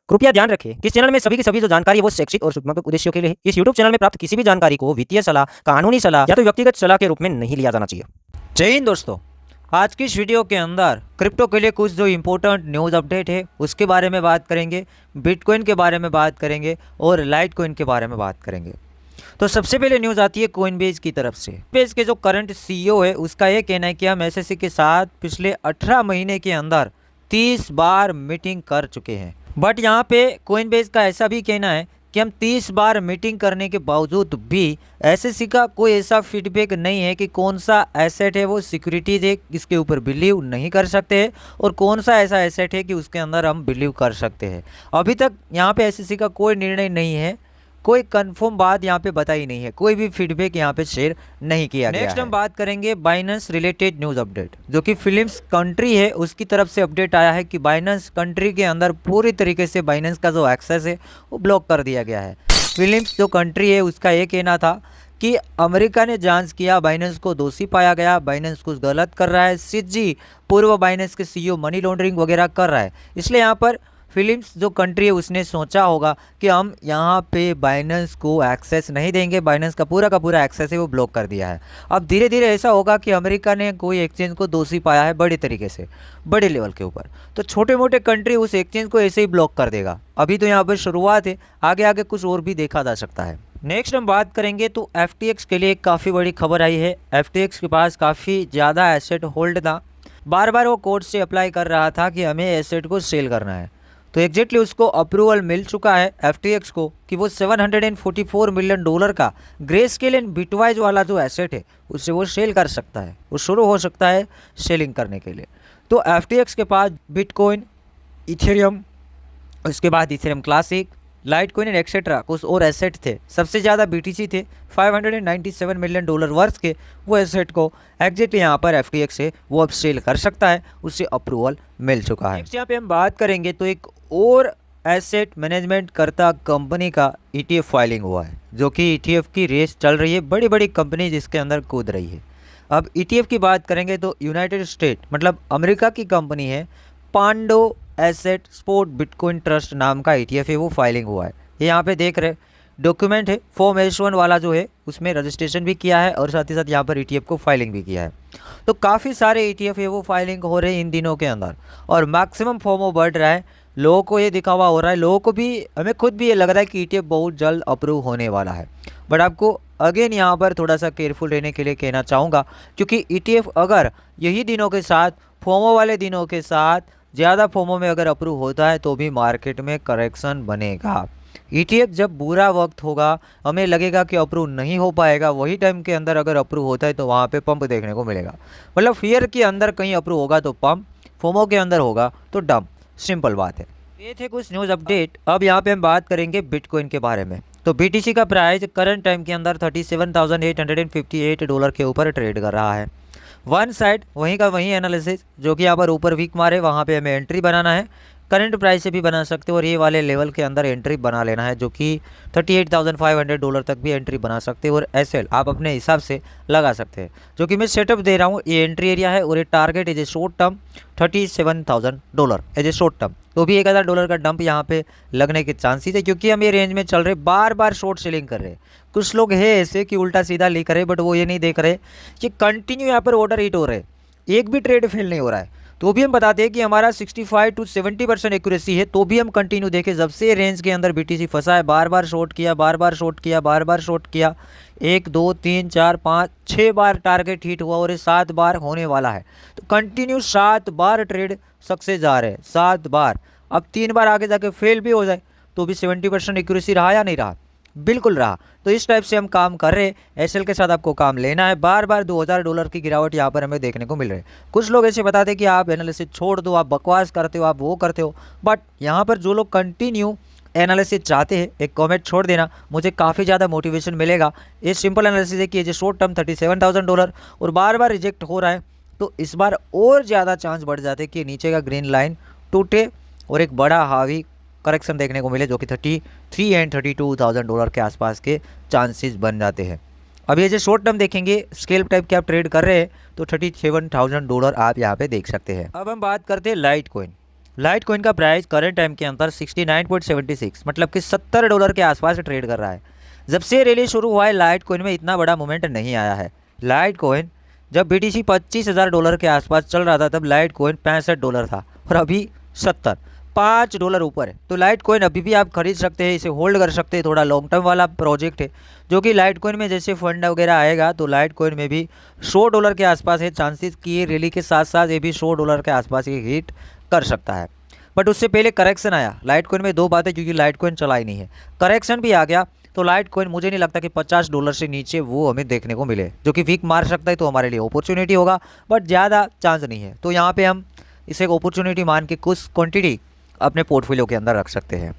कृपया ध्यान रखें कि इस चैनल में सभी की सभी जो जानकारी है वो शैक्षिक और सूचनात्मक उद्देश्यों के लिए है। इस यूट्यूब चैनल में प्राप्त किसी भी जानकारी को वित्तीय सलाह, कानूनी सलाह या तो व्यक्तिगत सलाह के रूप में नहीं लिया जाना चाहिए। जय हिंद दोस्तों, आज की इस वीडियो के अंदर क्रिप्टो के लिए कुछ जो इम्पोर्टेंट न्यूज़ अपडेट है उसके बारे में बात करेंगे, बिटकॉइन के बारे में बात करेंगे और लाइट कॉइन के बारे में बात करेंगे। तो सबसे पहले न्यूज़ आती है कोइनबेज की तरफ से। कोइनबेज के जो करंट सीईओ है उसका ये कहना है कि हम एसएससी के साथ पिछले 18 महीने के अंदर 30 बार मीटिंग कर चुके हैं। बट यहाँ पे कोइनबेज का ऐसा भी कहना है कि हम 30 बार मीटिंग करने के बावजूद भी एसएससी का कोई ऐसा फीडबैक नहीं है कि कौन सा एसेट है वो सिक्योरिटीज है, इसके ऊपर बिलीव नहीं कर सकते हैं, और कौन सा ऐसा एसेट है कि उसके अंदर हम बिलीव कर सकते हैं। अभी तक यहाँ पे एसएससी का कोई निर्णय नहीं है, कोई कंफर्म बात यहाँ पे बताई नहीं है, कोई भी फीडबैक यहाँ पे शेयर नहीं किया गया है। नेक्स्ट हम बात करेंगे बाइनेंस रिलेटेड न्यूज़ अपडेट, जो कि फिलिप्स कंट्री है उसकी तरफ से अपडेट आया है कि बाइनेंस कंट्री के अंदर पूरी तरीके से बाइनेंस का जो एक्सेस है वो ब्लॉक कर दिया गया है। फिलिप्स जो कंट्री है उसका ये कहना था कि अमेरिका ने जांच किया, बाइनेंस को दोषी पाया गया, बाइनेंस कुछ गलत कर रहा है, सिजी पूर्व बाइनेंस के सीईओ मनी लॉन्ड्रिंग वगैरह कर रहा है। इसलिए यहाँ पर फिलिप्स जो कंट्री है उसने सोचा होगा कि हम यहाँ पे बाइनेंस को एक्सेस नहीं देंगे, बाइनेंस का पूरा एक्सेस है वो ब्लॉक कर दिया है। अब धीरे धीरे ऐसा होगा कि अमेरिका ने कोई एक्सचेंज को दोषी पाया है बड़े तरीके से, बड़े लेवल के ऊपर, तो छोटे मोटे कंट्री उस एक्सचेंज को ऐसे ही ब्लॉक कर देगा। अभी तो यहाँ पर शुरुआत है, आगे आगे कुछ और भी देखा जा सकता है। नेक्स्ट हम बात करेंगे तो FTX के लिए काफ़ी बड़ी खबर आई है। FTX के पास काफ़ी ज़्यादा एसेट होल्ड था, बार बार वो कोर्ट से अप्लाई कर रहा था कि हमें एसेट को सेल करना है, तो एग्जैक्टली उसको अप्रूवल मिल चुका है FTX को कि वो $744 मिलियन का ग्रे स्केल एंड बिटवाइज वाला जो एसेट है उससे वो सेल कर सकता है, वो शुरू हो सकता है सेलिंग करने के लिए। तो FTX के पास बिटकॉइन, इथेरियम, उसके बाद Ethereum classic, light coin and etcetera कुछ और एसेट थे। सबसे ज़्यादा BTC थे, $597 मिलियन वर्थ के। वो एसेट को एग्जैक्टली यहाँ पर FTX से वो अब सेल कर सकता है, उससे अप्रूवल मिल चुका है। नेक्स्ट यहाँ पे हम बात करेंगे तो एक और एसेट मैनेजमेंट करता कंपनी का ETF फाइलिंग हुआ है, जो कि ETF की रेस चल रही है, बड़ी बड़ी कंपनी जिसके अंदर कूद रही है। अब ETF की बात करेंगे तो यूनाइटेड स्टेट मतलब अमेरिका की कंपनी है, Pando asset sport bitcoin trust नाम का ETF है, वो फाइलिंग हुआ है। ये यहाँ पे देख रहे डॉक्यूमेंट है, फॉर्म H1 वाला जो है उसमें रजिस्ट्रेशन भी किया है और साथ ही साथ यहाँ पर ETF को फाइलिंग भी किया है। तो काफ़ी सारे ETF है वो फाइलिंग हो रहे हैं इन दिनों के अंदर, और मैक्सिमम फॉर्मो बढ़ रहा है, लोगों को ये दिखावा हो रहा है, लोगों को भी, हमें खुद भी ये लग रहा है कि ETF बहुत जल्द अप्रूव होने वाला है। बट आपको अगेन यहाँ पर थोड़ा सा केयरफुल रहने के लिए कहना चाहूँगा, क्योंकि ETF अगर यही दिनों के साथ, फॉर्मो वाले दिनों के साथ, ज़्यादा फॉर्मों में अगर अप्रूव होता है तो भी मार्केट में करेक्शन बनेगा। ETF जब बुरा वक्त होगा, हमें लगेगा कि अप्रूव नहीं हो पाएगा, वही टाइम के अंदर अगर अप्रूव होता है तो वहाँ पे पंप देखने को मिलेगा। मतलब फियर के अंदर कहीं अप्रूव होगा तो पंप, फोमो के अंदर होगा तो डंप, सिंपल बात है। ये थे कुछ न्यूज़ अपडेट। अब यहाँ पे हम बात करेंगे बिटकॉइन के बारे में। तो BTC का प्राइस करंट टाइम के अंदर $37,858 के ऊपर ट्रेड कर रहा है। वन साइड वहीं का वहीं एनालिसिस, जो कि यहाँ पर ऊपर वीक मारे वहाँ पे हमें एंट्री बनाना है, करंट प्राइस से भी बना सकते हो, और ये वाले लेवल के अंदर एंट्री बना लेना है, जो कि $38,500 तक भी एंट्री बना सकते हो, और SL आप अपने हिसाब से लगा सकते हैं। जो कि मैं सेटअप दे रहा हूँ, ये एंट्री एरिया है और ये target as a short term $37,000 as a short term. तो भी $1,000 का डंप यहाँ पे लगने के चांसेस है, क्योंकि हम ये रेंज में चल रहे, बार बार शॉर्ट सेलिंग कर रहे हैं। कुछ लोग है ऐसे कि उल्टा सीधा लिख रहे, बट वो ये नहीं देख रहे कि कंटिन्यू यहाँ पर ऑर्डर हिट हो रहे, एक भी ट्रेड फेल नहीं हो रहा है। तो भी हम बताते हैं कि हमारा 65 to 70% एक्यूरेसी है, तो भी हम कंटिन्यू देखें। जब से रेंज के अंदर BTC फंसा है, बार बार शॉर्ट किया, बार बार शॉर्ट किया, बार बार शॉर्ट किया, 1 2 3 4 5 6 बार टारगेट हिट हुआ, और ये 7 बार होने वाला है। तो कंटिन्यू 7 बार ट्रेड सक्सेस जा रहे हैं, 7 बार। अब 3 बार आगे जाके फेल भी हो जाए तो भी 70% एक्यूरेसी रहा या नहीं रहा? बिल्कुल रहा। तो इस टाइप से हम काम कर रहे हैं। SL के साथ आपको काम लेना है। बार बार $2,000 की गिरावट यहाँ पर हमें देखने को मिल रही है। कुछ लोग ऐसे बताते हैं कि आप एनालिसिस छोड़ दो, आप बकवास करते हो, आप वो करते हो, बट यहाँ पर जो लोग कंटिन्यू एनालिसिस चाहते हैं, एक कमेंट छोड़ देना, मुझे काफ़ी ज़्यादा मोटिवेशन मिलेगा। ये सिंपल एनालिसिस है कि ये शॉर्ट टर्म $37,000 और बार बार रिजेक्ट हो रहा है, तो इस बार और ज़्यादा चांस बढ़ जाते हैं कि नीचे का ग्रीन लाइन टूटे और एक बड़ा हावी करेक्शन देखने को मिले, जो कि $33,000 and $32,000 के आसपास के चांसेस बन जाते हैं। अब ये जो शॉर्ट टर्म देखेंगे, स्केल्प टाइप के आप ट्रेड कर रहे हैं, तो $37,000 आप यहाँ पे देख सकते हैं। अब हम बात करते हैं लाइट कॉइन। लाइट कॉइन का प्राइस करंट टाइम के अंदर 69.76 मतलब कि $70 के आसपास ट्रेड कर रहा है। जब से रैली शुरू हुआ है लाइट कॉइन में इतना बड़ा मोमेंट नहीं आया है। लाइट कॉइन जब BTC $25,000 के आसपास चल रहा था तब लाइट कॉइन $65 था और अभी 70, $5 ऊपर है। तो लाइट कॉइन अभी भी आप खरीद सकते हैं, इसे होल्ड कर सकते हैं। थोड़ा लॉन्ग टर्म वाला प्रोजेक्ट है जो कि लाइट कॉइन में जैसे फंड वगैरह आएगा तो लाइट कॉइन में भी $100 के आसपास है चांसेस कि ये रैली के साथ साथ ये भी $100 के आसपास ये हिट कर सकता है। बट उससे पहले करेक्शन आया लाइट कॉइन में, दो बातें क्योंकि लाइट कॉइन चला ही नहीं है। करेक्शन भी आ गया तो लाइट कॉइन मुझे नहीं लगता कि $50 से नीचे वो हमें देखने को मिले, जो कि वीक मार सकता है तो हमारे लिए अपॉर्चुनिटी होगा, बट ज़्यादा चांस नहीं है। तो यहाँ पे हम इसे एक अपॉर्चुनिटी मान के कुछ क्वांटिटी अपने पोर्टफोलियो के अंदर रख सकते हैं।